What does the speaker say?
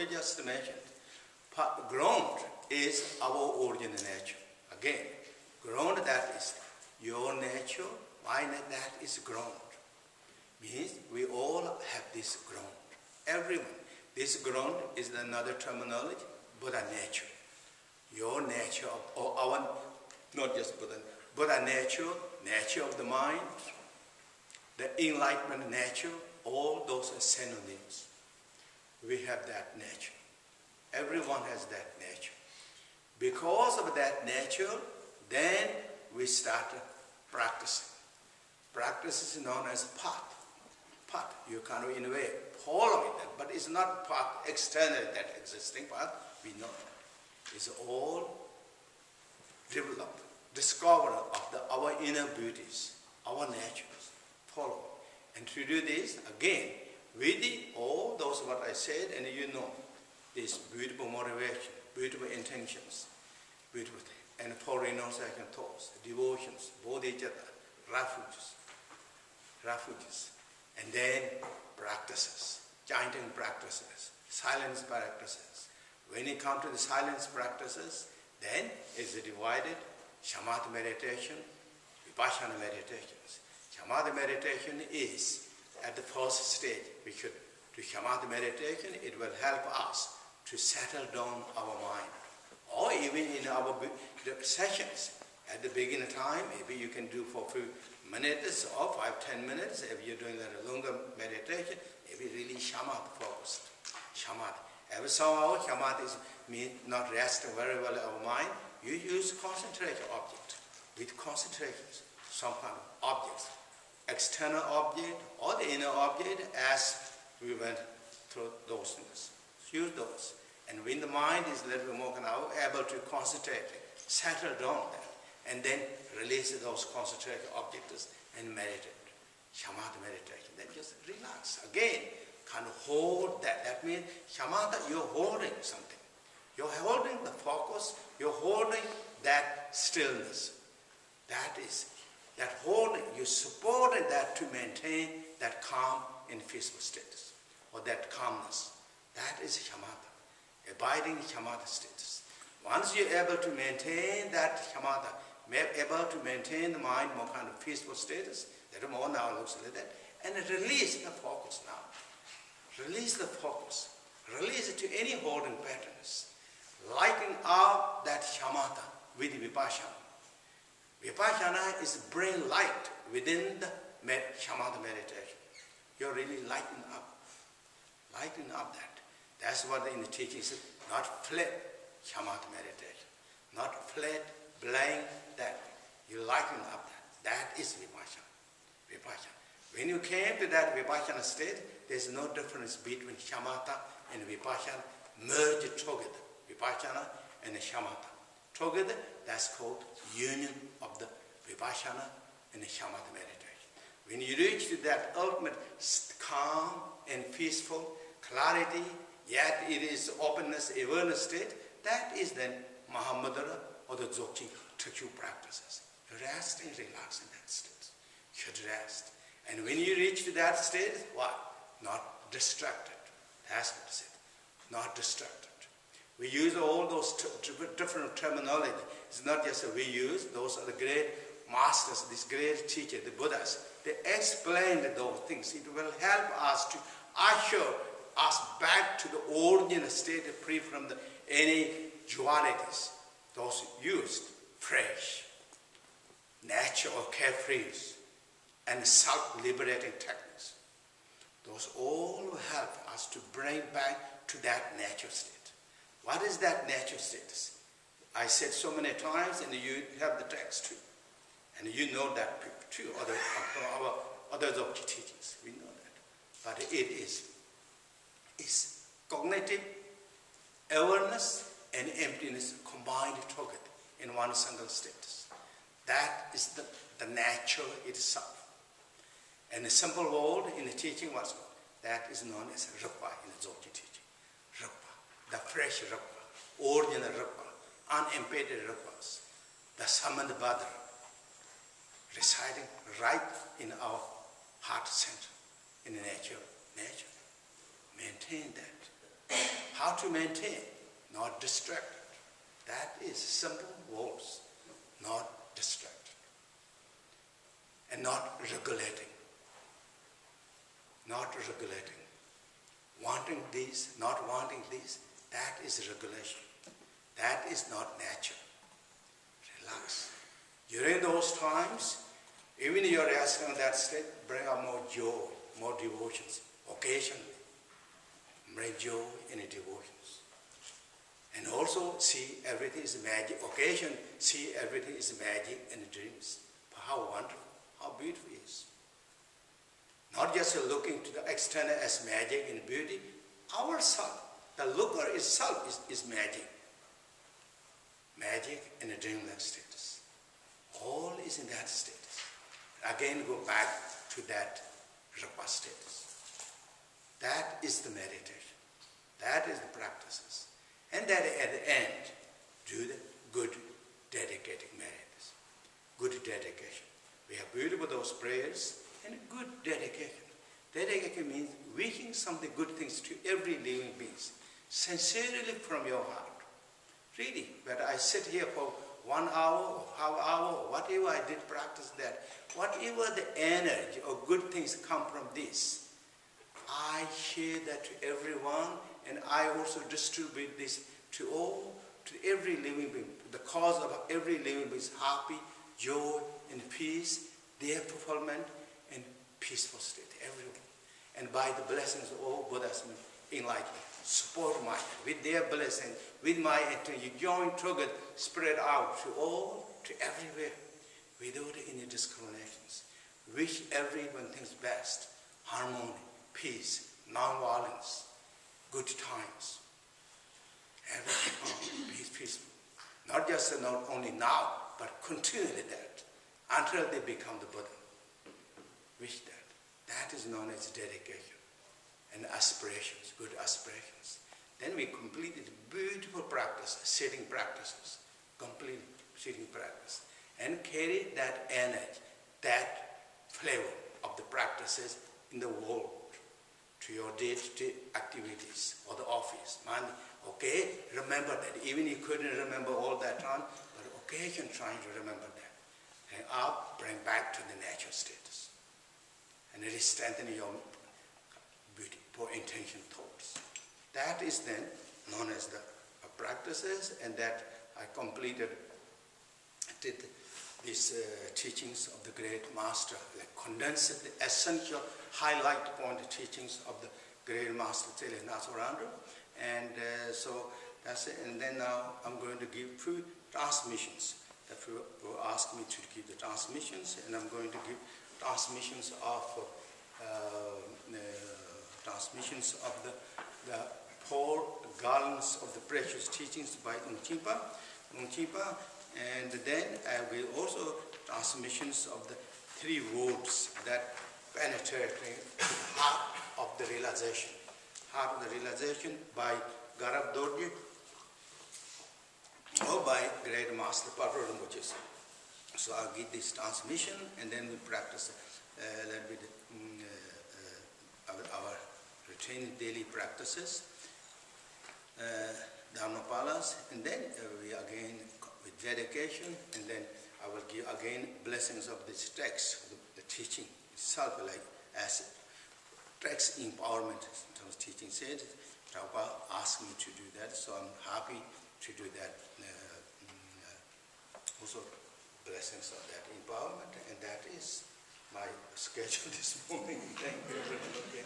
Buddha just mentioned, ground is our original nature. Again, ground, that is your nature, mine, that is ground. Means we all have this ground. Everyone. This ground is another terminology, Buddha nature. Your nature, or our, not just Buddha, Buddha nature, nature of the mind, the enlightenment nature, all those are synonyms. We have that nature. Everyone has that nature. Because of that nature, then we start practicing. Practice is known as path. Path, you kind of in a way follow it, but it's not path external, that existing path, we know. It's all developed, discovered of our inner beauties, our natures, follow. And to do this, again, with all those what I said, and you know, this beautiful motivation, beautiful intentions, beautiful thing, and for renunciation thoughts, devotions, bodhicitta, refuges, and then practices, chanting practices, silence practices. When you come to the silence practices, then it's divided, shamatha meditation, vipassana meditations. Shamatha meditation is at the first stage. We should do shamatha meditation. It will help us to settle down our mind. Or even in our sessions, at the beginning time, maybe you can do for a few minutes or 5-10 minutes. If you're doing a longer meditation, maybe really shamatha focused. Shamatha. Every somehow, shamatha is mean not resting very well our mind. You use concentration object with concentrations, some kind of objects, external object or the inner object, as we went through those things. Use those. And when the mind is a little bit more now able to concentrate, settle down there, and then release those concentrated objects and meditate. Shamatha meditation. Then just relax. Again, kind of hold that. That means shamatha, you're holding something. You're holding the focus. You're holding that stillness. That is, that holding, you're supporting that to maintain that calm and peaceful status, or that calmness. That is shamatha, abiding shamatha status. Once you're able to maintain that shamatha, able to maintain the mind more kind of peaceful status, that more now looks like that, and release the focus now. Release the focus. Release it to any holding patterns. Lighting up that shamatha with vipassana. Vipassana is bring light within the shamatha meditation. You're really lighting up that. That's what in the teaching says, not flat shamatha meditation, not flat, blind that. You lighten up that. That is vipassana. Vipassana. When you came to that vipassana state, there's no difference between shamatha and vipassana. Merge together. Vipassana and shamatha. Together, that's called union of the vipassana and the shamatha meditation. When you reach to that ultimate calm and peaceful clarity, yet it is openness, awareness state, that is then Mahamudra or the Dzogchen Retreat practices. Rest and relax in that state. You should rest. And when you reach to that state, what? Not distracted. That's what it is. Not distracted. We use all those different terminology. It's not just that we use, those are the great masters, these great teachers, the Buddhas. They explained those things. It will help us to usher us back to the original state, free from any dualities. Those used, fresh, natural, carefree, and self-liberating techniques. Those all will help us to bring back to that natural state. What is that natural status? I said so many times, and you have the text too. And you know that too, our other Dzogchen teachings, we know that. But it is cognitive awareness and emptiness combined together in one single status. That is the nature itself. And the simple word in the teaching was that is known as rupa in the Dzogchen teaching. Rupa, the fresh rupa, original rupa, unimpeded rupas, the summoned Badra, residing right in our heart center, in the nature. Maintain that. How how to maintain, not distracted. That is simple words, not distracted. And not regulating. Not regulating. Wanting this, not wanting this, that is regulation. That is not nature. Relax. During those times, even you are resting in that state, bring out more joy, more devotions. Occasionally, bring joy in the devotions. And also see everything is magic. Occasion, see everything is magic in the dreams. How wonderful, how beautiful it is. Not just looking to the external as magic and beauty. Ourself, the looker itself is magic. Magic in a dreamless status. All is in that status. Again, go back to that Rupa status. That is the meditation. That is the practices. And that at the end, do the good dedicated merits. Good dedication. We have beautiful those prayers and good dedication. Dedication means wishing something good things to every living being. Sincerely from your heart. Really, but I sit here for 1 hour or half hour, or whatever I did practice that, whatever the energy or good things come from this, I share that to everyone, and I also distribute this to all, to every living being. The cause of every living being is happy, joy, and peace, their fulfillment, and peaceful state, everyone. And by the blessings of all Buddhas enlightenment, support mine, with their blessing, with my attention, you join together, spread out to all, to everywhere, without any discriminations. Wish everyone thinks best, harmony, peace, non-violence, good times. Everything peaceful. Not just not only now, but continually that, until they become the Buddha. Wish that. That is known as dedication and aspirations, good aspirations. Then we completed beautiful practices, sitting practices, complete sitting practice, and carry that energy, that flavor of the practices in the world to your day-to-day activities or the office. Man, okay, remember that. Even you couldn't remember all that time, but occasion trying to remember that. And up, bring back to the natural status. And it is strengthening your beautiful intention thoughts. That is then known as the practices, and that I did these teachings of the great master, like condensed the essential highlight point teachings of the great master Tsele Natsok. And so that's it. And then now I'm going to give few transmissions. That will ask me to give the transmissions, and I'm going to give transmissions of the 4 garlands of the precious teachings by Ngchipa, and then I will also transmissions of the 3 words that penetrate the heart of the realization. Heart of the realization by Garab Dorje or by Great Master Padma Rinpoche. So I'll give this transmission, and then we practice a little bit our routine daily practices, Dhammapalas, and then we again with dedication, and then I will give again blessings of this text, the teaching itself, like as text empowerment. Those teaching said, Prabhupada asked me to do that, so I'm happy to do that. Also blessings of that empowerment, and that is my schedule this morning. Thank you.